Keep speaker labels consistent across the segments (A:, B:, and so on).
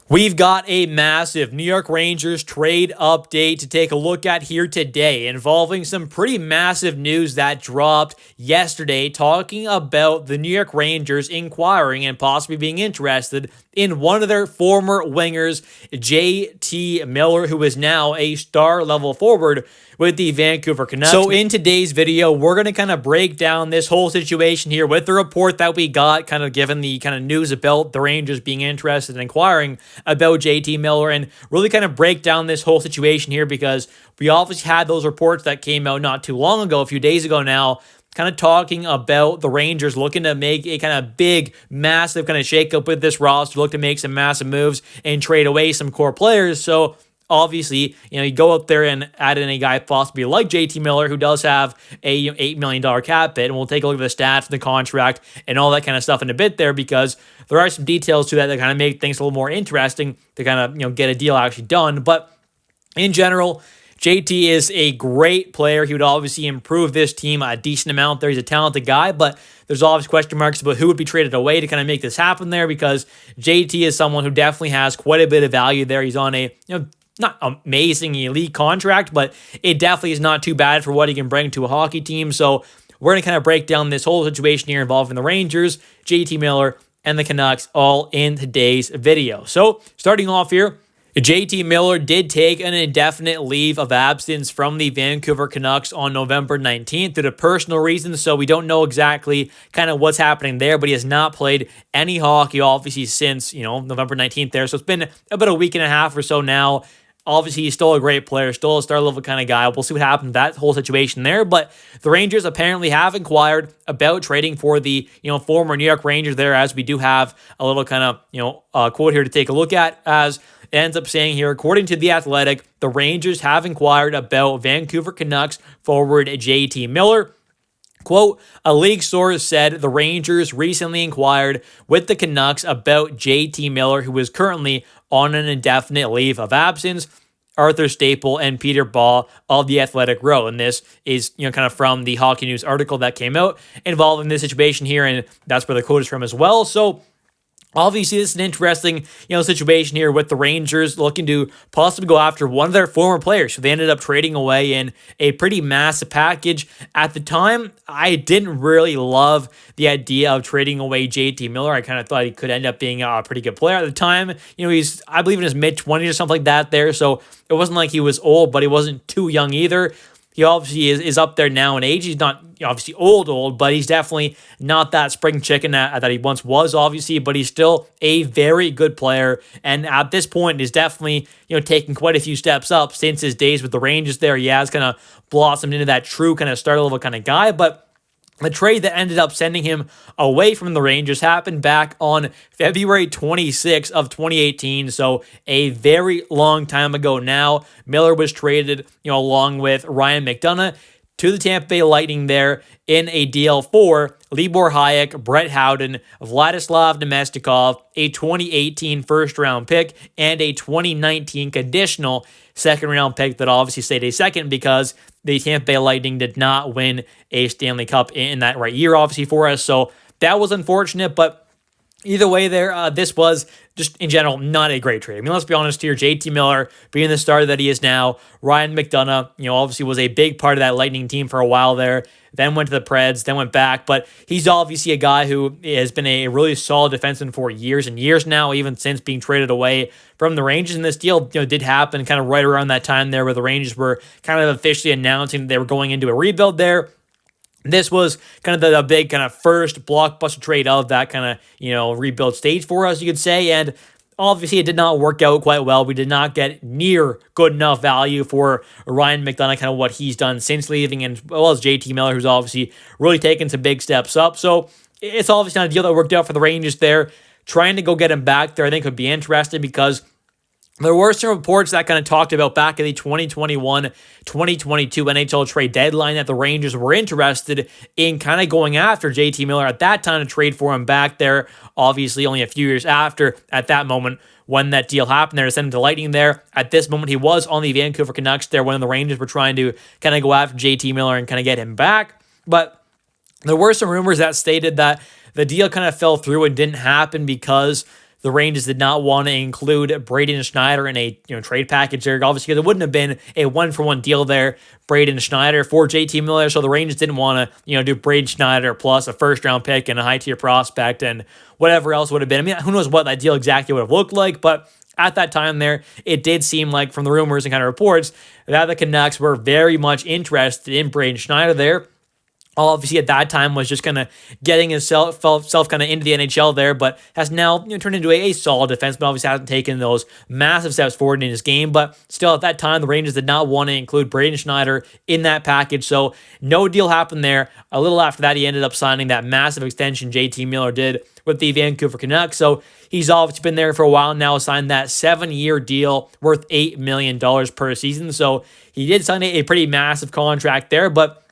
A: We've got a massive New York Rangers trade update to take a look at here today, involving some pretty massive news that dropped yesterday, talking about the New York Rangers inquiring and possibly being interested in one of their former wingers, JT Miller, who is now a star-level forward with the Vancouver Canucks. So in today's video, we're going to kind of break down this whole situation here with the report that we got, kind of given the kind of news about the Rangers being interested in inquiring about JT Miller, and really kind of break down this whole situation here, because we obviously had those reports that came out not too long ago, a few days ago now, kind of talking about the Rangers looking to make a kind of big, massive kind of shakeup with this roster, look to make some massive moves and trade away some core players. So obviously, you go out there and add in a guy possibly like JT Miller, who does have a $8 million cap hit, and we'll take a look at the stats, the contract, and all that kind of stuff in a bit there, because there are some details to that kind of make things a little more interesting to kind of get a deal actually done. But in general, JT is a great player. He would obviously improve this team a decent amount there. He's a talented guy, but there's always question marks about who would be traded away to kind of make this happen there, because JT is someone who definitely has quite a bit of value there. He's on a, not amazing elite contract, but it definitely is not too bad for what he can bring to a hockey team. So we're going to kind of break down this whole situation here involving the Rangers, JT Miller, and the Canucks all in today's video. So starting off here, JT Miller did take an indefinite leave of absence from the Vancouver Canucks on November 19th due to personal reasons, so we don't know exactly kind of what's happening there, but he has not played any hockey, obviously, since, November 19th there. So it's been about a week and a half or so now. Obviously, he's still a great player, still a star-level kind of guy. We'll see what happens with that whole situation there. But the Rangers apparently have inquired about trading for the, former New York Rangers there, as we do have a little kind of, quote here to take a look at, as it ends up saying here, according to The Athletic, the Rangers have inquired about Vancouver Canucks forward JT Miller. Quote, a league source said the Rangers recently inquired with the Canucks about JT Miller, who is currently on an indefinite leave of absence. Arthur Staple and Peter Baugh of The Athletic wrote, and this is, kind of from the Hockey News article that came out involving this situation here, and that's where the quote is from as well. So obviously, this is an interesting, situation here with the Rangers looking to possibly go after one of their former players, who they ended up trading away in a pretty massive package. At the time, I didn't really love the idea of trading away JT Miller. I kind of thought he could end up being a pretty good player at the time. He's, I believe, in his mid-20s or something like that there, so it wasn't like he was old, but he wasn't too young either. He obviously is up there now in age. He's not obviously old, but he's definitely not that spring chicken that he once was, obviously, but he's still a very good player. And at this point is definitely, taking quite a few steps up since his days with the Rangers there. He has kind of blossomed into that true kind of star level kind of guy, but the trade that ended up sending him away from the Rangers happened back on February 26th of 2018, so a very long time ago now. Miller was traded, along with Ryan McDonough to the Tampa Bay Lightning there in a deal for Libor Hayek, Brett Howden, Vladislav Nemestikov, a 2018 first-round pick, and a 2019 conditional second-round pick that obviously stayed a second because the Tampa Bay Lightning did not win a Stanley Cup in that right year, obviously, for us. So that was unfortunate, but either way there, this was just, in general, not a great trade. I mean, let's be honest here. JT Miller, being the star that he is now, Ryan McDonough, obviously was a big part of that Lightning team for a while there, then went to the Preds, then went back, but he's obviously a guy who has been a really solid defenseman for years and years now, even since being traded away from the Rangers. And this deal, did happen kind of right around that time there, where the Rangers were kind of officially announcing that they were going into a rebuild there. This was kind of the big kind of first blockbuster trade of that kind of, rebuild stage for us, you could say. And obviously, it did not work out quite well. We did not get near good enough value for Ryan McDonough, kind of what he's done since leaving, and as well as JT Miller, who's obviously really taken some big steps up. So it's obviously not a deal that worked out for the Rangers there. Trying to go get him back there, I think, would be interesting, because there were some reports that kind of talked about back in the 2021-2022 NHL trade deadline that the Rangers were interested in kind of going after JT Miller at that time to trade for him back there. Obviously, only a few years after, at that moment, when that deal happened there, to send him to Lightning there. At this moment, he was on the Vancouver Canucks there when the Rangers were trying to kind of go after JT Miller and kind of get him back. But there were some rumors that stated that the deal kind of fell through and didn't happen because the Rangers did not want to include Braden Schneider in a trade package there. Obviously, there wouldn't have been a 1-for-1 deal there, Braden Schneider for JT Miller. So the Rangers didn't want to do Braden Schneider plus a first-round pick and a high-tier prospect and whatever else would have been. I mean, who knows what that deal exactly would have looked like, but at that time there, it did seem like from the rumors and kind of reports that the Canucks were very much interested in Braden Schneider there. Obviously, at that time was just kind of getting himself kind of into the NHL there, but has now turned into a solid defenseman. Obviously, hasn't taken those massive steps forward in his game, but still at that time, the Rangers did not want to include Braden Schneider in that package, so no deal happened there. A little after that, he ended up signing that massive extension JT Miller did with the Vancouver Canucks, so he's obviously been there for a while now, signed that 7-year deal worth $8 million per season, so he did sign a pretty massive contract there, but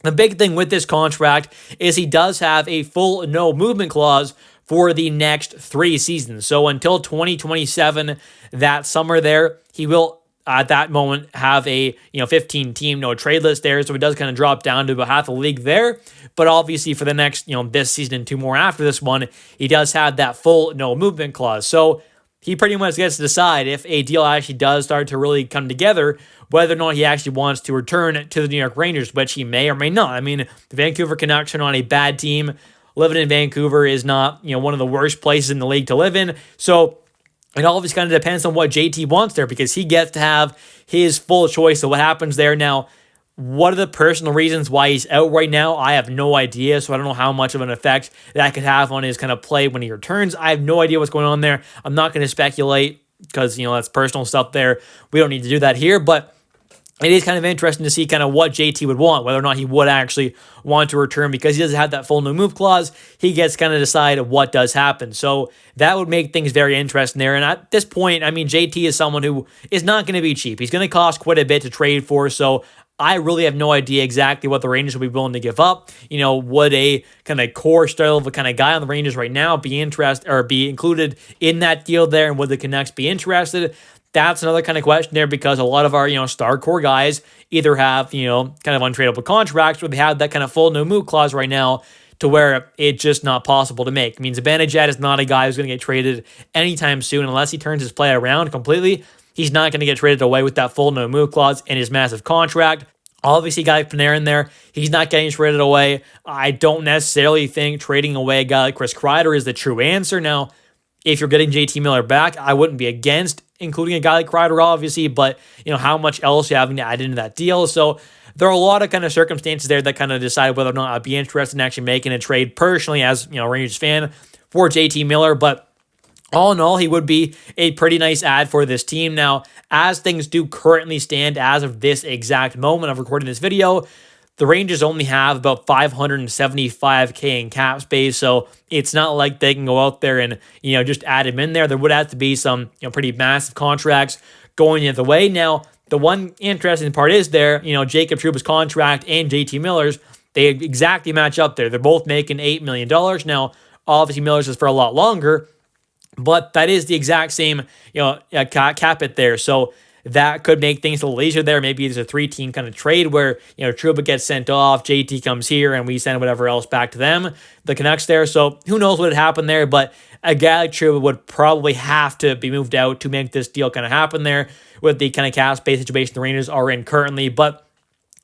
A: the big thing with this contract is he does have a full no movement clause for the next 3 seasons. So until 2027, that summer there, he will at that moment have a 15-team no trade list there. So it does kind of drop down to about half the league there. But obviously for the next this season and 2 more after this one, he does have that full no movement clause. So he pretty much gets to decide if a deal actually does start to really come together, whether or not he actually wants to return to the New York Rangers, which he may or may not. I mean, the Vancouver Canucks are not a bad team. Living in Vancouver is not, one of the worst places in the league to live in. So it always kind of depends on what JT wants there, because he gets to have his full choice of what happens there. Now, what are the personal reasons why he's out right now? I have no idea, so I don't know how much of an effect that could have on his kind of play when he returns. I have no idea what's going on there. I'm not going to speculate because, that's personal stuff there. We don't need to do that here, but it is kind of interesting to see kind of what JT would want, whether or not he would actually want to return, because he doesn't have that full no move clause. He gets kind of decide what does happen. So that would make things very interesting there. And at this point, I mean, JT is someone who is not going to be cheap. He's going to cost quite a bit to trade for. So I really have no idea exactly what the Rangers will be willing to give up. Would a kind of core style of a kind of guy on the Rangers right now be interested or be included in that deal there? And would the Canucks be interested? That's another kind of question there, because a lot of our, star core guys either have, kind of untradeable contracts, or they have that kind of full no move clause right now to where it's just not possible to make. It means Zibanejad is not a guy who's going to get traded anytime soon unless he turns his play around completely. He's not going to get traded away with that full no move clause and his massive contract. Obviously, guy like Panarin there, he's not getting traded away. I don't necessarily think trading away a guy like Chris Kreider is the true answer. Now, if you're getting JT Miller back, I wouldn't be against including a guy like Kreider, obviously, but how much else you're having to add into that deal. So there are a lot of kind of circumstances there that kind of decide whether or not I'd be interested in actually making a trade personally as, Rangers fan for JT Miller. But all in all, he would be a pretty nice add for this team. Now, as things do currently stand as of this exact moment of recording this video, the Rangers only have about $575K in cap space, so it's not like they can go out there and, just add him in there. There would have to be some, pretty massive contracts going the other way. Now, the one interesting part is there, Jacob Trouba's contract and JT Miller's, they exactly match up there. They're both making $8 million. Now, obviously, Miller's is for a lot longer, but that is the exact same, cap it there. So that could make things a little easier there. Maybe it's a 3-team kind of trade where, Trouba gets sent off, JT comes here, and we send whatever else back to them, the Canucks there. So who knows what would happen there, but a guy like Trouba would probably have to be moved out to make this deal kind of happen there with the kind of cap space situation the Rangers are in currently. But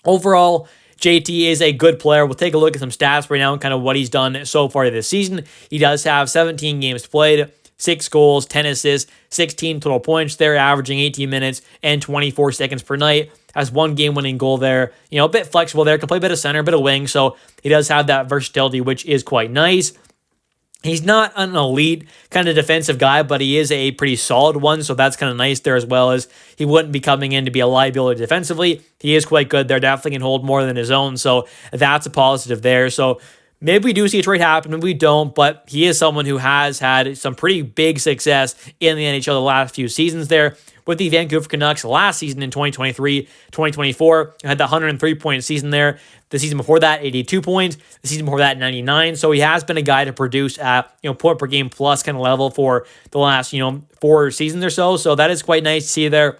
A: overall, JT is a good player. We'll take a look at some stats right now and kind of what he's done so far this season. He does have 17 games played, 6 goals, 10 assists, 16 total points there, averaging 18 minutes and 24 seconds per night. Has 1 game-winning goal there. A bit flexible there. Can play a bit of center, a bit of wing, so he does have that versatility, which is quite nice. He's not an elite kind of defensive guy, but he is a pretty solid one, so that's kind of nice there, as well as he wouldn't be coming in to be a liability defensively. He is quite good there. Definitely can hold more than his own, so that's a positive there. So maybe we do see a trade happen, maybe we don't, but he is someone who has had some pretty big success in the NHL the last few seasons there. With the Vancouver Canucks last season in 2023-2024, had the 103-point season there. The season before that, 82 points. The season before that, 99. So he has been a guy to produce at, point per game plus kind of level for the last, 4 seasons or so. So that is quite nice to see there.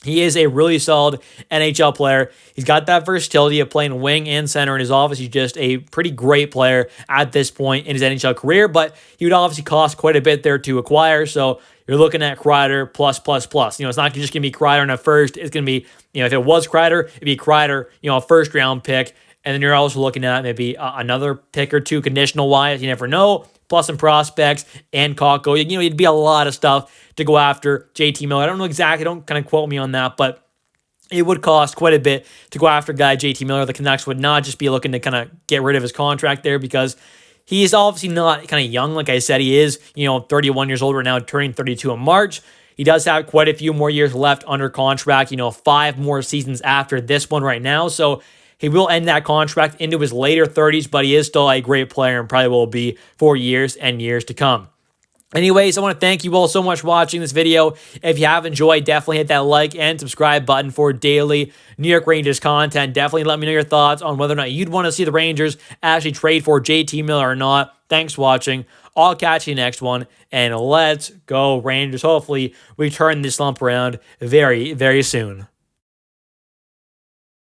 A: He is a really solid NHL player. He's got that versatility of playing wing and center, and is obviously just a pretty great player at this point in his NHL career, but he would obviously cost quite a bit there to acquire, so you're looking at Kreider plus, plus, plus. It's not just going to be Kreider in a first. It's going to be, if it was Kreider, it'd be Kreider, a first-round pick, and then you're also looking at maybe another pick or two conditional-wise. You never know. Plus some prospects and Kakko. It'd be a lot of stuff to go after JT Miller. I don't know exactly. Don't kind of quote me on that, but it would cost quite a bit to go after a guy JT Miller. The Canucks would not just be looking to kind of get rid of his contract there, because he's obviously not kind of young. Like I said, he is, 31 years old right now, turning 32 in March. He does have quite a few more years left under contract, 5 more seasons after this one right now. So he will end that contract into his later 30s, but he is still a great player and probably will be for years and years to come. Anyways, I want to thank you all so much for watching this video. If you have enjoyed, definitely hit that like and subscribe button for daily New York Rangers content. Definitely let me know your thoughts on whether or not you'd want to see the Rangers actually trade for JT Miller or not. Thanks for watching. I'll catch you next one, and let's go Rangers. Hopefully, we turn this slump around very, very soon.